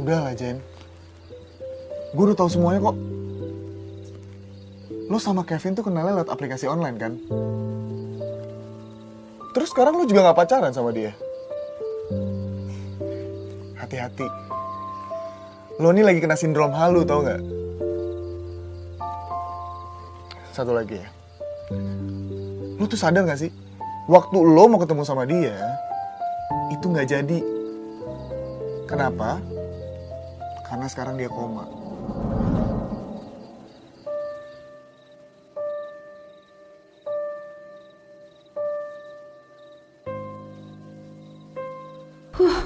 Udah lah Jen, gue udah tahu semuanya kok. Lo sama Kevin tuh kenalnya lewat aplikasi online kan? Terus sekarang lo juga gak pacaran sama dia? Hati-hati. Lo nih lagi kena sindrom halu, tau gak? Satu lagi ya. Lo tuh sadar gak sih? Waktu lo mau ketemu sama dia, itu gak jadi. Kenapa? Karena sekarang dia koma.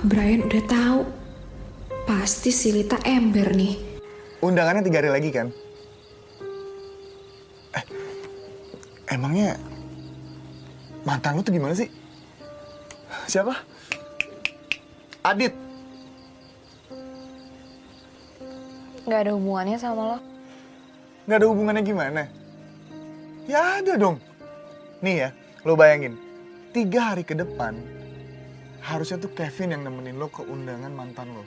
Brian udah tahu. Pasti si Lita ember nih. Undangannya 3 hari lagi kan? Emangnya mantan lu tuh gimana sih? Siapa? Adit. Gak ada hubungannya sama lo. Gak ada hubungannya gimana? Ya ada dong. Nih ya, lo bayangin. 3 hari ke depan, harusnya tuh Kevin yang nemenin lo ke undangan mantan lo.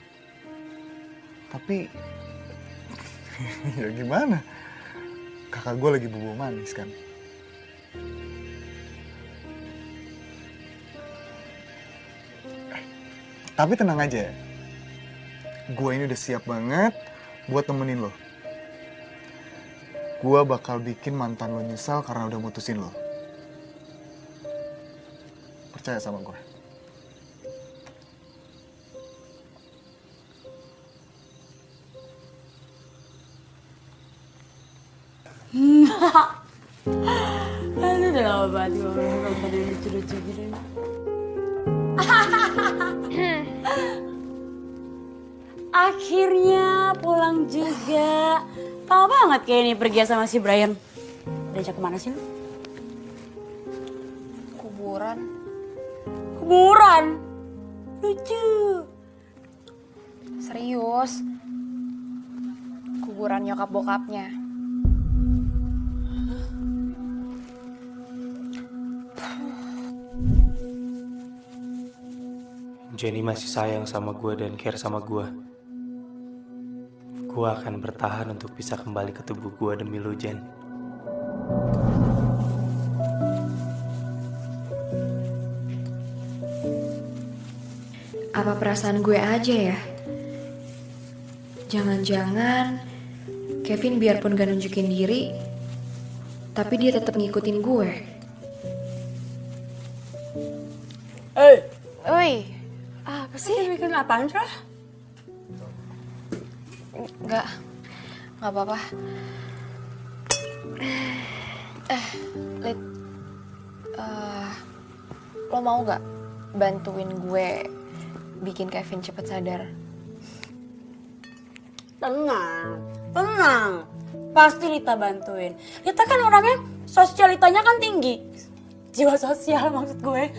Tapi, ya gimana? Kakak gue lagi bobo manis kan. Tapi tenang aja ya. Gue ini udah siap banget buat temenin lo. Gue bakal bikin mantan lo nyesal karena udah mutusin lo. Percaya sama gue. Aduh, udah lama banget gue nonton yang lucu-lucu gini. Akhirnya pulang juga. Tahu banget kayak ini pergi sama si Brian. Diajak kemana sih lu? Kuburan. Kuburan? Lucu. Serius. Kuburan nyokap bokapnya. Jenny masih sayang sama gue dan care sama gue. Gue akan bertahan untuk bisa kembali ke tubuh gue demi lu, Jen. Apa perasaan gue aja ya? Jangan-jangan Kevin biarpun gak nunjukin diri, tapi dia tetap ngikutin gue. Woi, Apa sih? Bikin apaan, Cah? nggak apa-apa. Lit, lo mau nggak bantuin gue bikin Kevin cepet sadar? Tenang. Pasti Lita bantuin. Lita kan orangnya sosialitanya kan tinggi. Jiwa sosial maksud gue.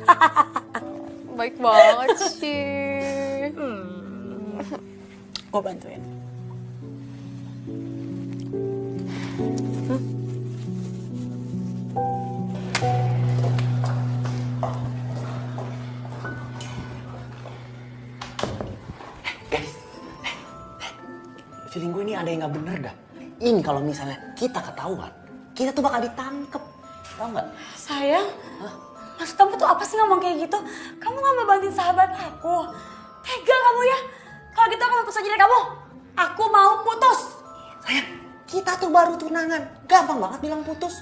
Baik banget sih. Gue bantuin. Feeling gue ini ada yang gak bener dah. Ini kalau misalnya kita ketahuan, kita tuh bakal ditangkep. Tahu nggak? Sayang, maksud kamu tuh apa sih ngomong kayak gitu? Kamu gak mau bantuin sahabat aku? Tega kamu ya? Kalau gitu aku mau putus aja dari kamu. Aku mau putus. Sayang, kita tuh baru tunangan. Gampang banget bilang putus.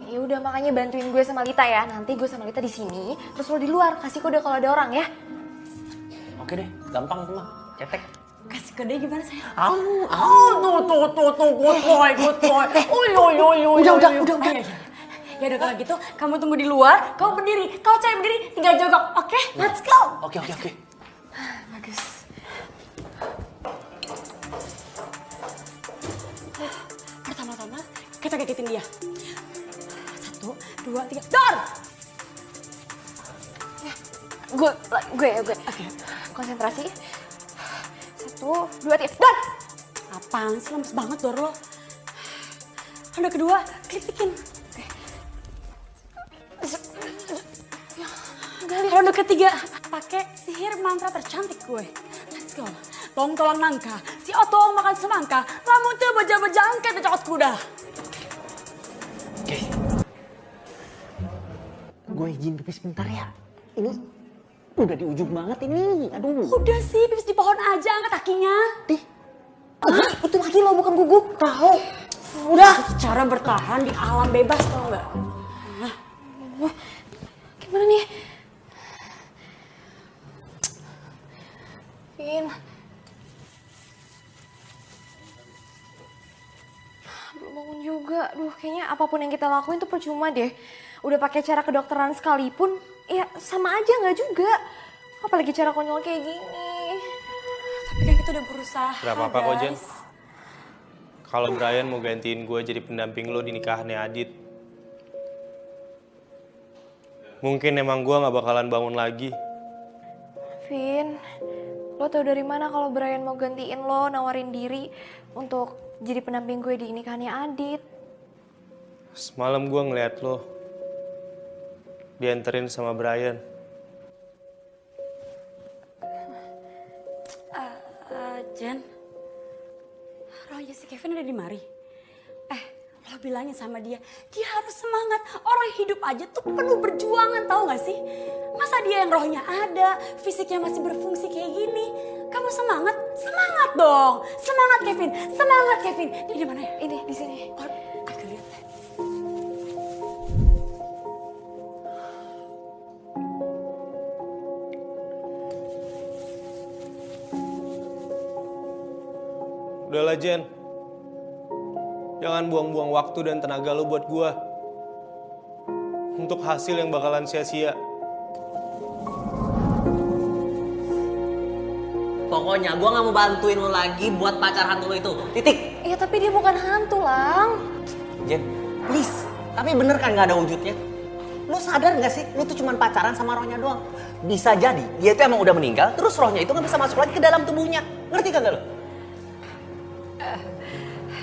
Ya udah makanya bantuin gue sama Lita ya. Nanti gue sama Lita di sini, terus lo di luar. Kasih kode kalau ada orang ya. Oke deh, gampang tuh mah. Cetek. Kasih kode gimana sayang? Tuh, Good boy. Udah. Ya udah kalau gitu, kamu tunggu di luar, kamu berdiri. Kau cari berdiri, tinggal jongkok. Oke, let's go. Oke. Bagus. Pertama-tama, kita kagetin dia. 1, 2, 3, door! Gue. Oke. Konsentrasi. 1, 2, 3, dan! Apaan sih, lemes banget door lo. Ronde kedua, kritikin. Ronde ketiga, pakai sihir mantra tercantik gue. Let's go. tong tolang nangka, si otong makan semangka, lamun teu beja-bejangke teu cokot kuda. Oke. Gue izin pipis bentar ya. Ini udah di ujung banget ini. Aduh. Udah sih, pipis di pohon aja, angkat kakinya. Dih. Itu lagi lo bukan guguk. Tahu. Udah. Cara bertahan di alam bebas tau nggak? Gimana nih? Vin. Belum bangun juga. Duh, kayaknya apapun yang kita lakuin tuh percuma deh. Udah pakai cara kedokteran sekalipun, ya sama aja nggak juga. Apalagi cara konyol kayak gini. Tapi kan kita udah berusaha, Gak apa-apa kok, Jen. guys. Kalau Brian mau gantiin gue jadi pendamping lo di nikahannya Adit. Mungkin emang gue gak bakalan bangun lagi. Vin, lo tau dari mana kalau Brian mau gantiin lo, nawarin diri untuk jadi pendamping gue di nikahannya Adit? Semalam gue ngeliat lo dianterin sama Brian. Jen, rohnya si Kevin ada di mari. Lo bilangin sama dia harus semangat. Orang hidup aja tuh penuh perjuangan, tahu gak sih? Masa dia yang rohnya ada, fisiknya masih berfungsi kayak gini? Kamu semangat? Semangat dong. Semangat Kevin, semangat Kevin. Dia di mana ya? Ini, di sini. Oh, aku lihat. Udahlah Jen, jangan buang-buang waktu dan tenaga lo buat gue. Untuk hasil yang bakalan sia-sia. Pokoknya gue gak mau bantuin lo lagi buat pacar hantu lo itu. Titik. Iya tapi dia bukan hantu, Lang. Jen, please. Tapi bener kan gak ada wujudnya? Lo sadar gak sih? Lo tuh cuma pacaran sama rohnya doang. Bisa jadi dia tuh emang udah meninggal, terus rohnya itu gak bisa masuk lagi ke dalam tubuhnya. Ngerti kagak lo?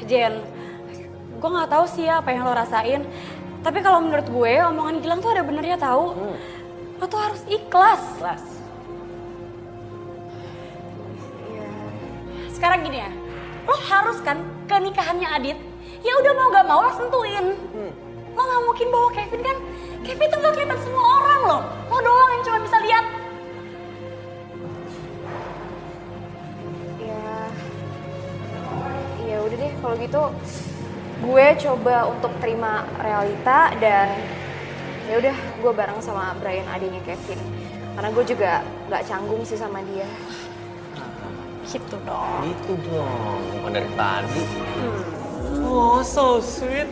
Jen, gue nggak tahu sih ya apa yang lo rasain. Tapi kalau menurut gue, omongan Gilang tuh ada benernya tahu. Lo tuh harus ikhlas. Kelas. Sekarang gini ya, lo harus kan ke nikahannya Adit. Ya udah mau gak mau lo sentuhin. Lo nggak mungkin bawa Kevin kan? Kevin tuh gak kelihatan semua orang loh. Lo doang yang cuma bisa lihat. Ya udah deh kalau gitu gue coba untuk terima realita dan ya udah gue bareng sama Brian adiknya Kevin karena gue juga nggak canggung sih sama dia. Gitu dong. Gitu dong, bukan dari tadi. Oh, so sweet.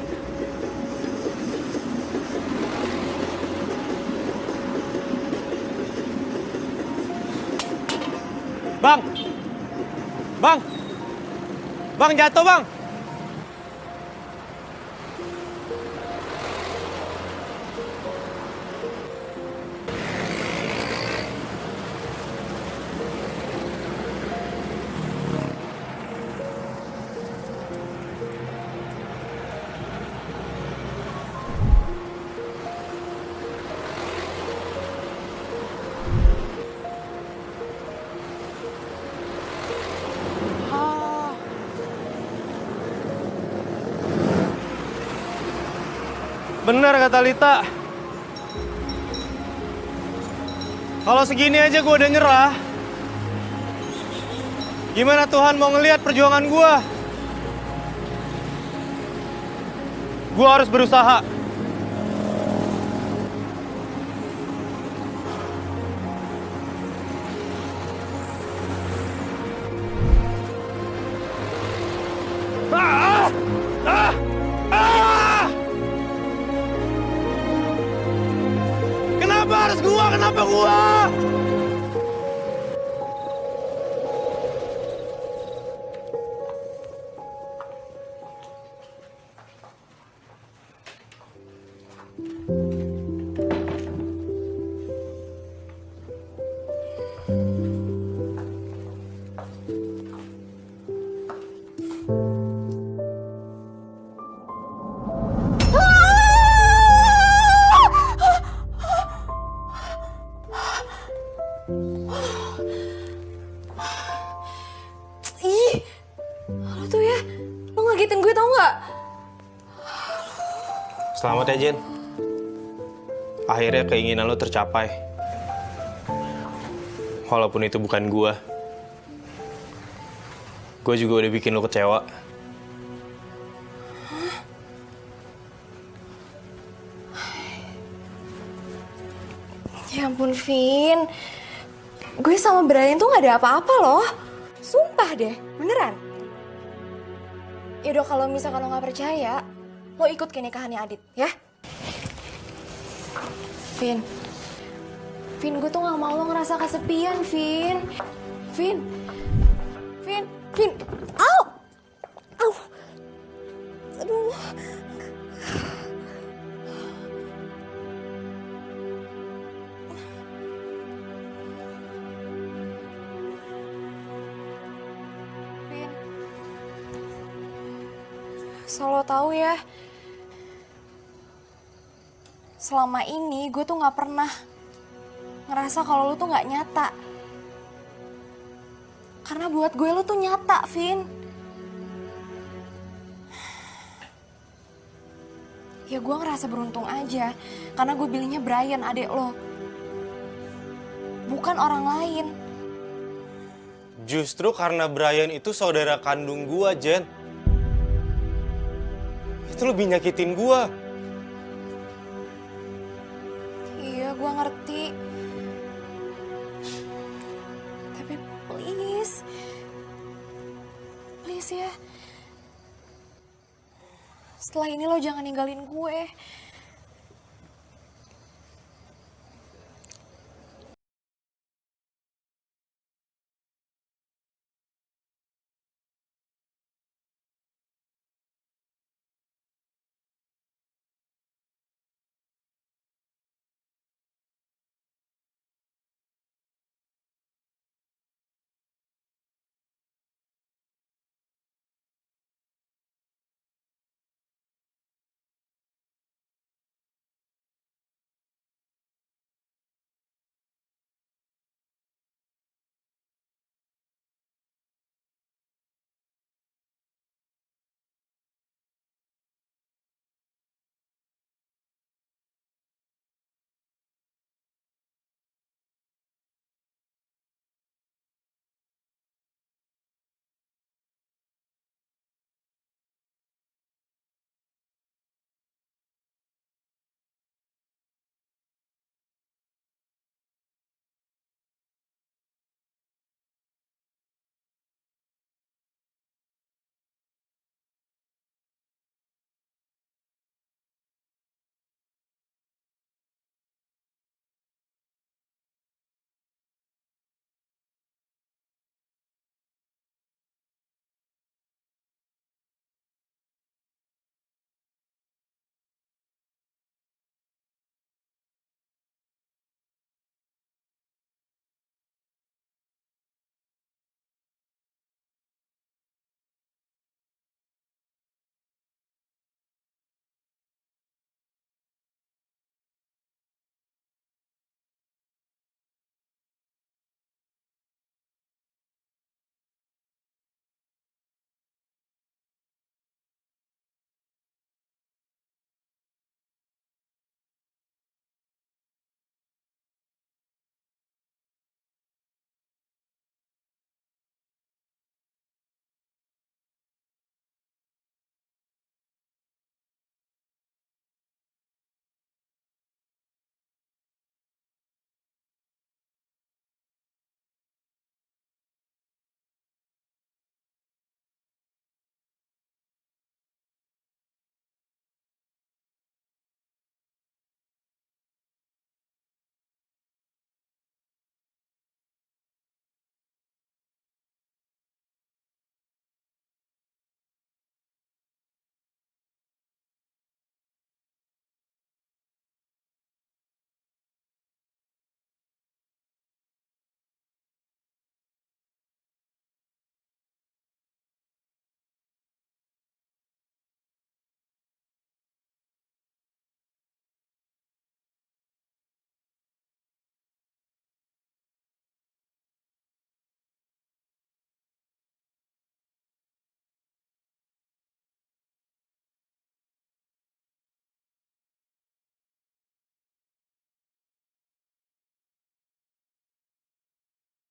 Bang! Bang! Bang, jatuh bang! Benar kata Lita. Kalau segini aja gue udah nyerah. Gimana Tuhan mau ngelihat perjuangan gue? Gue harus berusaha. Kenapa harus gua? Kenapa gua? Selamat ya, Jen. Akhirnya keinginan lo tercapai. Walaupun itu bukan gue. Gue juga udah bikin lo kecewa. Ya ampun, Vin. Gue sama Brian tuh gak ada apa-apa loh. Sumpah deh, beneran. Yaudah kalau misalkan lo gak percaya, lo ikut ke nikahannya Adit, ya? Vin. Vin, gue tuh gak mau lo ngerasa kesepian, Vin. Vin. Vin. Vin. Au! Au! Aduh. Vin. Solo tahu ya. Selama ini gue tuh gak pernah ngerasa kalau lu tuh gak nyata. Karena buat gue lu tuh nyata, Vin. Ya gue ngerasa beruntung aja. Karena gue pilihnya Brian, adek lo. Bukan orang lain. Justru karena Brian itu saudara kandung gue, Jen. Itu lebih nyakitin gue. Iya, gue ngerti. Tapi please. Please ya. Setelah ini lo jangan ninggalin gue.